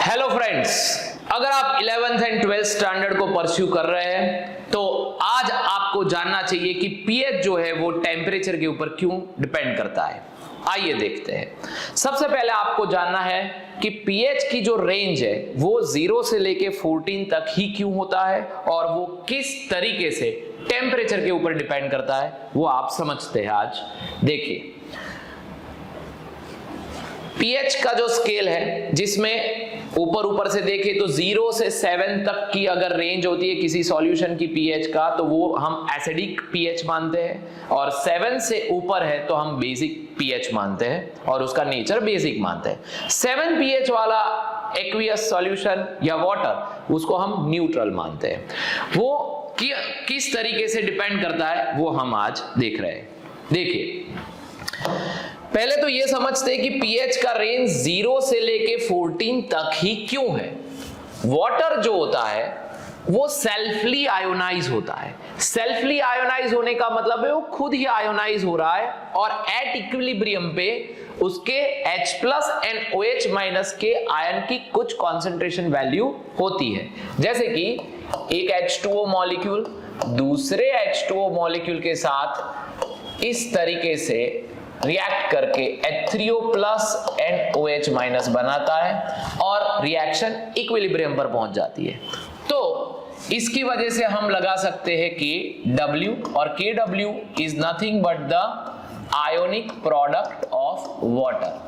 Hello friends, अगर आप 11th and 12th standard को परस्यू कर रहे हैं तो आज आपको जानना चाहिए कि पीएच जो है वो टेम्परेचर के ऊपर क्यों डिपेंड करता है। आइए देखते हैं। सबसे पहले आपको जानना है कि पीएच की जो रेंज है वो 0 से लेके 14 तक ही क्यों होता है और वो किस तरीके से टेम्परेचर के ऊपर डिपेंड करता है, वो आप समझते हैं। आज देखिए, पीएच का जो स्केल है जिसमें ऊपर से देखें तो 0 से 7 तक की अगर रेंज होती है किसी सॉल्यूशन की पीएच का तो वो हम एसिडिक पीएच मानते हैं, और 7 से ऊपर है तो हम बेसिक पीएच मानते हैं और उसका नेचर बेसिक मानते हैं। 7 पीएच वाला एक्वियस सॉल्यूशन या वाटर उसको हम न्यूट्रल मानते हैं। वो किस तरीके से डिपेंड करता है वो हम आज देख रहे हैं। देखिए, पहले तो ये समझते हैं कि पीएच का रेंज 0 से लेके 14 तक ही क्यों है। वाटर जो होता है वो सेल्फली आयोनाइज होता है। सेल्फली आयोनाइज होने का मतलब है वो खुद ही आयोनाइज हो रहा है और एट इक्विलिब्रियम पे उसके H+ एंड OH- के आयन की कुछ कॉन्सेंट्रेशन वैल्यू होती है। जैसे कि एक H2O मॉलिक्यूल दूसरे H2O मॉलिक्यूल के साथ इस तरीके से रिएक्ट करके H3O+ एंड OH- बनाता है और रिएक्शन इक्विलिब्रियम पर पहुंच जाती है। तो इसकी वजह से हम लगा सकते हैं कि W, और KW is nothing but the ionic product of water.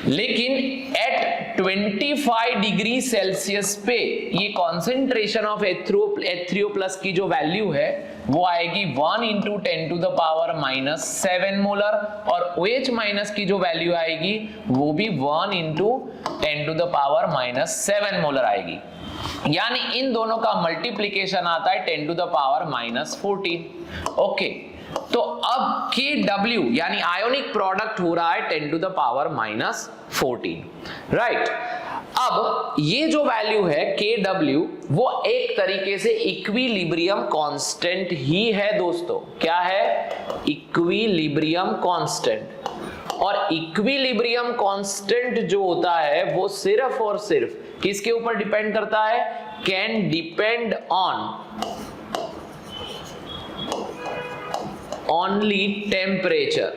लेकिन एट 25 डिग्री सेल्सियस पे ये कॉन्सेंट्रेशन ऑफ H3O+ की जो वैल्यू है वो आएगी 1 × 10⁻⁻7 मोलर, और OH- की जो वैल्यू आएगी वो भी 1 × 10⁻⁻7 मोलर आएगी। यानी इन दोनों का मल्टीप्लिकेशन आता है 10⁻14। ओके, तो अब KW यानी आयोनिक प्रोडक्ट हो रहा है 10⁻14, राइट। अब ये जो वैल्यू है KW वो एक तरीके से इक्विलिब्रियम कांस्टेंट ही है दोस्तों। क्या है? Equilibrium constant. और इक्विलिब्रियम कांस्टेंट जो होता है वो सिर्फ और सिर्फ किसके ऊपर डिपेंड करता है? Can depend on only temperature.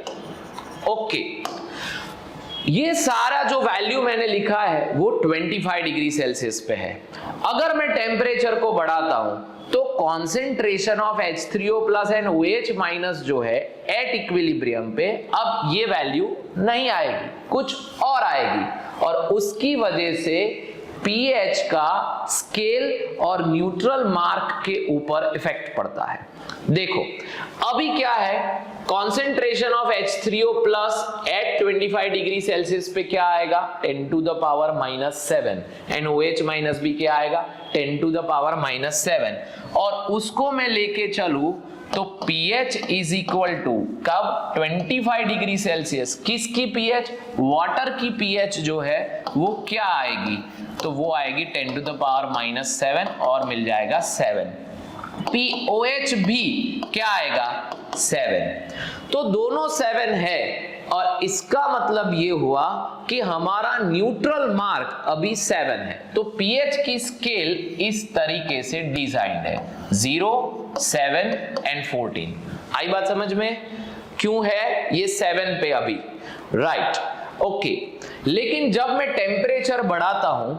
Okay, ये सारा जो वैल्यू मैंने लिखा है वो 25 डिग्री सेल्सियस पे है। अगर मैं टेम्परेचर को बढ़ाता हूं तो concentration of H3O+ and OH- जो है एट इक्विलिब्रियम पे अब ये वैल्यू नहीं आएगी, कुछ और आएगी, और उसकी वजह से पीएच का स्केल और न्यूट्रल मार्क के ऊपर इफेक्ट पड़ता है। देखो अभी क्या है, concentration of H3O+ at 25 degree Celsius पे क्या आएगा? 10⁻⁻7, एंड OH- भी क्या आएगा? 10⁻⁻7, और उसको मैं लेके चलूं तो pH इज इक्वल टू कब? 25 डिग्री सेल्सियस। किसकी pH? वाटर की pH जो है वो क्या आएगी? तो वो आएगी 10⁻⁻7 और मिल जाएगा 7। POH भी क्या आएगा? 7। तो दोनों 7 है, और इसका मतलब ये हुआ कि हमारा न्यूट्रल मार्क अभी 7 है। तो पीएच की स्केल इस तरीके से डिजाइंड है 0, 7 एंड 14। आई बात समझ में? क्यों है ये 7 पे अभी, राइट। ओके, लेकिन जब मैं टेम्परेचर बढ़ाता हूं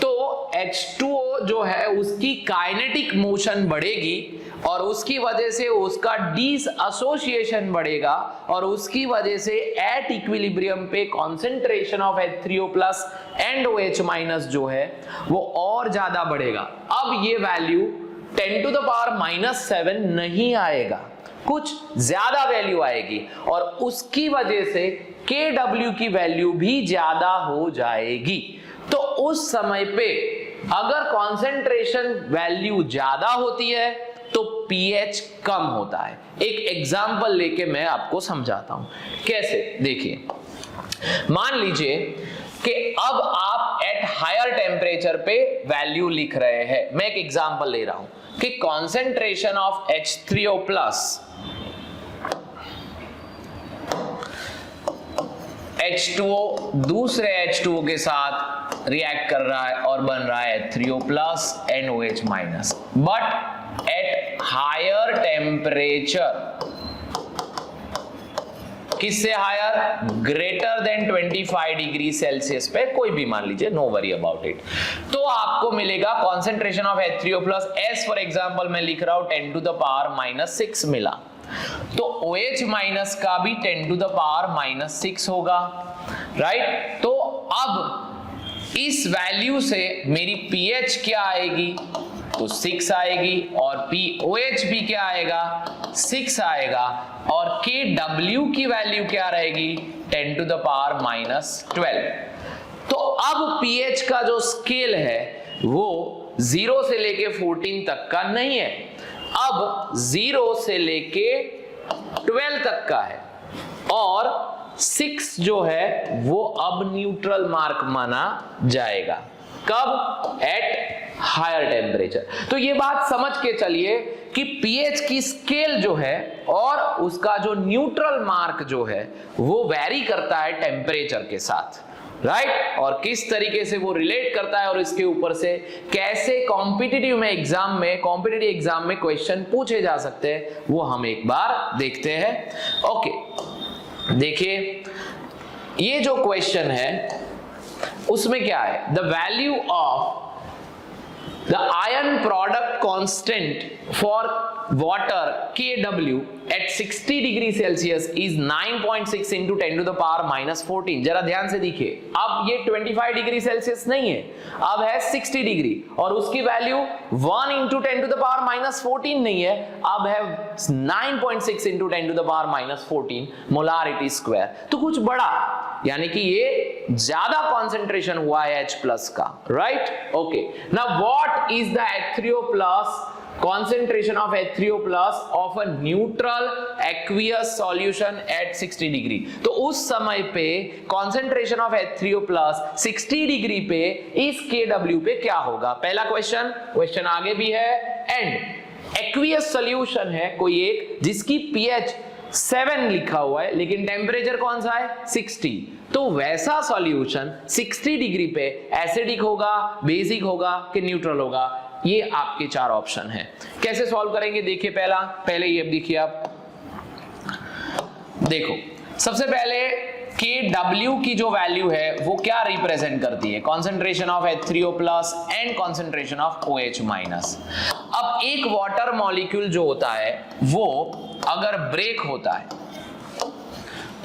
तो H2O जो है उसकी काइनेटिक मोशन बढ़ेगी और उसकी वजह से उसका डिसएसोसिएशन बढ़ेगा, और उसकी वजह से एट इक्विलिब्रियम पे concentration of H3O+ and OH- जो है वो और ज्यादा बढ़ेगा। अब ये वैल्यू 10⁻⁻7 नहीं आएगा, कुछ ज्यादा वैल्यू आएगी, और उसकी वजह से KW की वैल्यू भी ज्यादा हो जाएगी। तो उस समय पे अगर कॉन्सेंट्रेशन वैल्यू ज्यादा होती है तो पीएच कम होता है। एक एग्जांपल लेके मैं आपको समझाता हूं कैसे। देखिए, मान लीजिए कि अब आप एट हायर टेम्परेचर पे वैल्यू लिख रहे हैं। मैं एक एग्जांपल ले रहा हूं कि कॉन्सेंट्रेशन ऑफ H3O+ H2O दूसरे H2O के साथ रिएक्ट कर रहा है और बन रहा है H3O plus NOH minus, but at higher temperature. किससे higher? Greater than 25 degree Celsius पे, कोई भी मान लीजिए, नो वरी अबाउट इट। तो आपको मिलेगा concentration of H3O plus S, for example मैं लिख रहा हूं 10 टू द पावर माइनस 6 मिला, तो OH माइनस का भी 10 टू द पावर माइनस 6 होगा, राइट। तो अब इस वैल्यू से मेरी pH क्या आएगी? तो 6 आएगी, और POH भी क्या आएगा? 6 आएगा, और KW की वैल्यू क्या रहेगी? 10 टू द पावर माइनस 12। तो अब pH का जो स्केल है वो 0 से लेके 14 तक का नहीं है, अब 0 से लेके 12 तक का है, और 6 जो है वो अब न्यूट्रल मार्क माना जाएगा। कब? At higher temperature. तो ये बात समझ के चलिए कि pH की स्केल जो है और उसका जो न्यूट्रल मार्क जो है वो वेरी करता है टेम्परेचर के साथ, राइट। और किस तरीके से वो रिलेट करता है और इसके ऊपर से कैसे कॉम्पिटिटिव एग्जाम में क्वेश्चन पूछे जा सकते हैं, वो हम एक बार देखते हैं। ओके, देखिए ये जो क्वेश्चन है उसमें क्या है? The value of the ion product constant for water Kw at 60 degree Celsius is 9.6 into 10 to the power minus 14। जरा ध्यान से देखिए, अब ये 25 डिग्री सेल्सियस नहीं है, अब है 60 डिग्री, और उसकी value 1 into 10 to the power minus 14 नहीं है, अब है 9.6 into 10 to the power minus 14 molarity square. तो कुछ बड़ा, यानी कि ये ज्यादा कॉन्सेंट्रेशन हुआ है H प्लस का, right. Okay, now what is the H3O plus concentration of H3O plus of a neutral aqueous solution at 60 degree? तो उस समय पे concentration of H3O plus 60 degree पे इस KW पे क्या होगा? पहला क्वेश्चन आगे भी है, एंड aqueous solution है कोई एक जिसकी pH 7 लिखा हुआ है लेकिन टेम्परेचर कौन सा है? 60। तो वैसा सॉल्यूशन 60 डिग्री पे एसिडिक होगा, बेसिक होगा कि न्यूट्रल होगा? ये आपके 4 ऑप्शन हैं। कैसे सॉल्व करेंगे? देखिए पहले ये देखिए, आप देखो सबसे पहले KW की जो वैल्यू है वो क्या रिप्रेजेंट करती है? Concentration of H3O plus and concentration of OH minus. अब एक वाटर मॉलिक्यूल जो होता है वो अगर ब्रेक होता है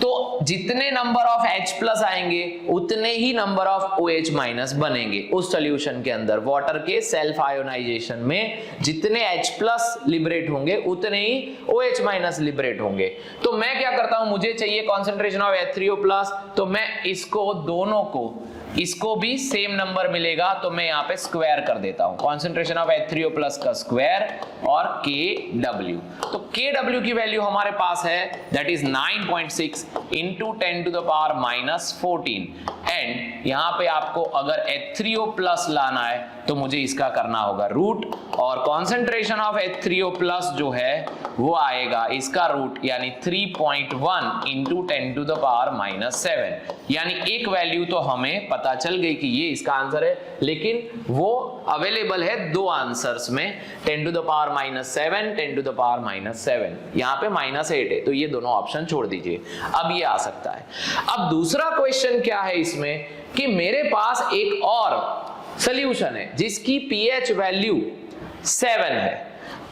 तो जितने नंबर ऑफ H प्लस आएंगे उतने ही नंबर ऑफ OH माइनस बनेंगे उस सॉल्यूशन के अंदर। वाटर के सेल्फ आयोनाइजेशन में जितने H प्लस लिबरेट होंगे उतने ही OH माइनस लिबरेट होंगे। तो मैं क्या करता हूं, मुझे चाहिए कॉन्सेंट्रेशन ऑफ H3O प्लस, तो मैं इसको दोनों को, इसको भी सेम नंबर मिलेगा तो मैं यहाँ पे स्क्वायर कर देता हूं, कॉन्सेंट्रेशन ऑफ H3O प्लस का स्क्वायर और KW। तो KW की वैल्यू हमारे पास है that is 9.6 into 10 to the power minus 14, and यहाँ पे आपको अगर H3O प्लस लाना है तो मुझे इसका करना होगा रूट, और कॉन्सेंट्रेशन ऑफ H3O प्लस जो है वो आएगा इसका रूट, यानी 3.1 into 10 to the power minus 7। यानी एक वैल्यू तो हमें पता चल गई कि ये इसका आंसर है, लेकिन वो अवेलेबल है 2 आंसर्स में, 10 to the power minus 7, 10 to the power minus 7, यहाँ पे -8 है, तो ये दोनों ऑप्शन छोड़ दीजिए। अब ये आ सकता है। अब दूसरा क्वेश्चन क्या है इसमें कि मेरे पास एक और सॉल्यूशन है जिसकी pH वैल्यू 7 है,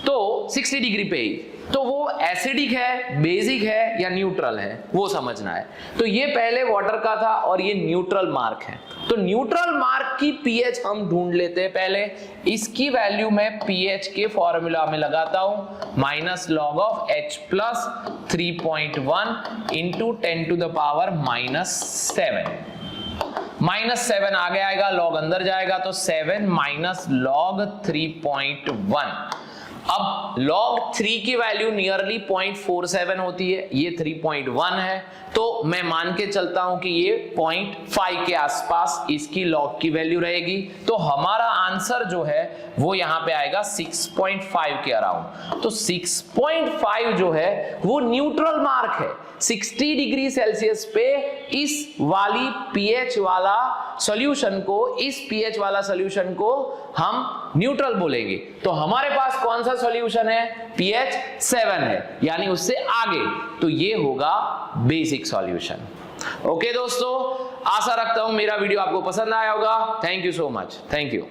तो 60 डिग्री पे ही, तो वो एसिडिक है, बेसिक है या न्यूट्रल है वो समझना है। तो ये पहले वाटर का था और ये न्यूट्रल मार्क है, तो न्यूट्रल मार्क की pH हम ढूंढ लेते हैं। पहले इसकी वैल्यू मैं pH के फॉर्मूला में लगाता हूं, minus log of H plus 3.1 into 10 to the power -7। -7 आगे आएगा, लॉग अंदर जाएगा, तो 7 माइनस लॉग 3.1। अब log 3 की वैल्यू नियरली 0.47 होती है, ये 3.1 है, तो मैं मान के चलता हूं कि ये 0.5 के आसपास इसकी log की वैल्यू रहेगी। तो हमारा आंसर जो है वो यहां पे आएगा 6.5 के अराउंड। तो 6.5 जो है वो न्यूट्रल मार्क है। 60 डिग्री सेल्सियस पे इस वाली पीएच वाला सॉल्यूशन को, इस पीएच वाला सॉल्यूशन को हम न्यूट्रल बोलेंगे। तो हमारे पास कौन सा सॉल्यूशन है? पीएच 7 है, यानी उससे आगे, तो ये होगा बेसिक सॉल्यूशन। ओके दोस्तों, आशा रखता हूं मेरा वीडियो आपको पसंद आया होगा। Thank you so much. Thank you.